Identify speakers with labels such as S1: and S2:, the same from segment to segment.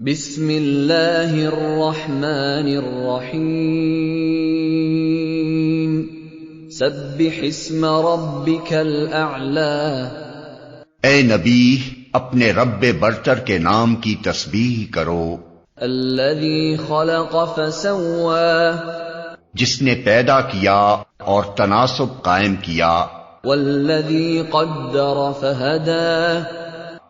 S1: بسم اللہ الرحمن الرحیم سبح اسم ربک الاعلی۔
S2: اے نبی اپنے رب برتر کے نام کی تسبیح کرو۔
S1: الذی خلق فسوی،
S2: جس نے پیدا کیا اور تناسب قائم کیا۔
S1: والذی قدر فہدی،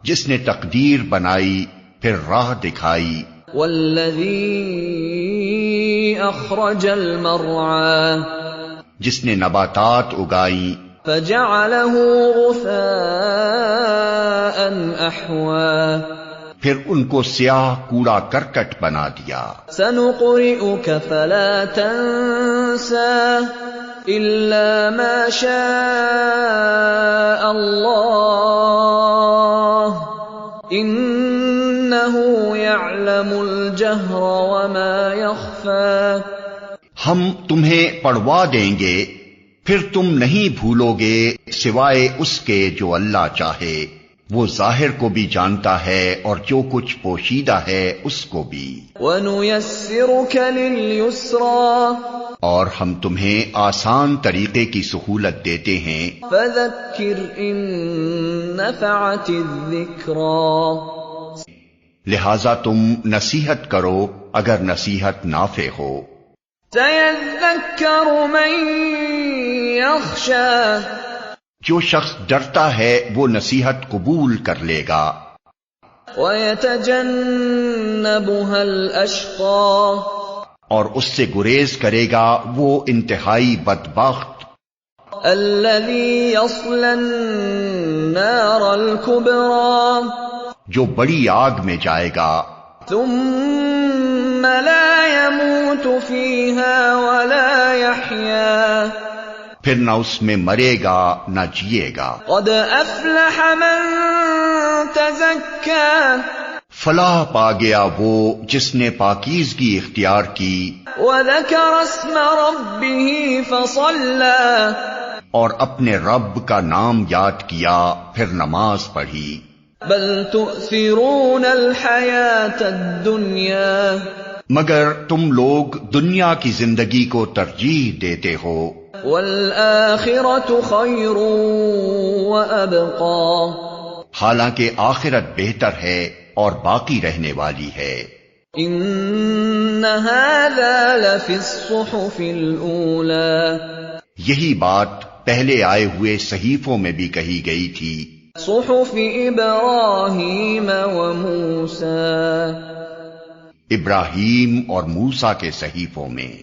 S2: جس نے تقدیر بنائی پھر راہ دکھائی۔
S1: والذی اخرج المرعی،
S2: جس نے نباتات اگائیں
S1: فجعلہ غثاء احوی،
S2: پھر ان کو سیاہ کوڑا کرکٹ بنا دیا۔
S1: سنقرئک فلا تنسى الا ما شاء اللہ انہ یعلم الجہر وما یخفی۔
S2: ہم تمہیں پڑھوا دیں گے پھر تم نہیں بھولو گے سوائے اس کے جو اللہ چاہے۔ وہ ظاہر کو بھی جانتا ہے اور جو کچھ پوشیدہ ہے اس کو بھی۔
S1: وَنُيَسِّرُكَ لِلْيُسْرَىٰ،
S2: اور ہم تمہیں آسان طریقے کی سہولت دیتے ہیں۔
S1: فَذَكِّرْ إِن نَّفَعَتِ الذِّكْرَىٰ،
S2: لہذا تم نصیحت کرو اگر نصیحت نافع ہو۔
S1: سَيَذَّكَّرُ مَن يَخْشَىٰ،
S2: جو شخص ڈرتا ہے وہ نصیحت قبول کر لے گا۔
S1: وَيَتَجَنَّبُهَا الْأَشْقَىٰ، اور
S2: اس سے گریز کرے گا وہ انتہائی بدبخت۔
S1: الَّذِي يَصْلَى النَّارَ الْكُبْرَىٰ،
S2: جو بڑی آگ میں جائے گا۔
S1: ثُمَّ لَا يَمُوتُ فِيهَا وَلَا يَحْيَىٰ،
S2: پھر نہ اس میں مرے گا نہ جیے گا۔
S1: قَدْ أَفْلَحَ مَن تَزَكَّىٰ،
S2: فلاح پا گیا وہ جس نے پاکیزگی اختیار کی۔
S1: وَذَكَرَ اسْمَ رَبِّهِ فَصَلَّىٰ،
S2: اور اپنے رب کا نام یاد کیا پھر نماز پڑھی۔
S1: بَلْ تُؤْثِرُونَ الْحَيَاةَ الدُّنْيَا،
S2: مگر تم لوگ دنیا کی زندگی کو ترجیح دیتے ہو۔
S1: وَالْآخِرَةُ خَيْرٌ وَأَبْقَىٰ،
S2: حالانکہ آخرت بہتر ہے اور باقی رہنے والی ہے۔
S1: إِنَّ هَٰذَا لَفِي الصُّحُفِ الْأُولَىٰ،
S2: یہی بات پہلے آئے ہوئے صحیفوں میں بھی کہی گئی تھی۔
S1: صُحُفِ إِبْرَاهِيمَ وَمُوسَىٰ،
S2: ابراہیم اور موسیٰ کے صحیفوں میں۔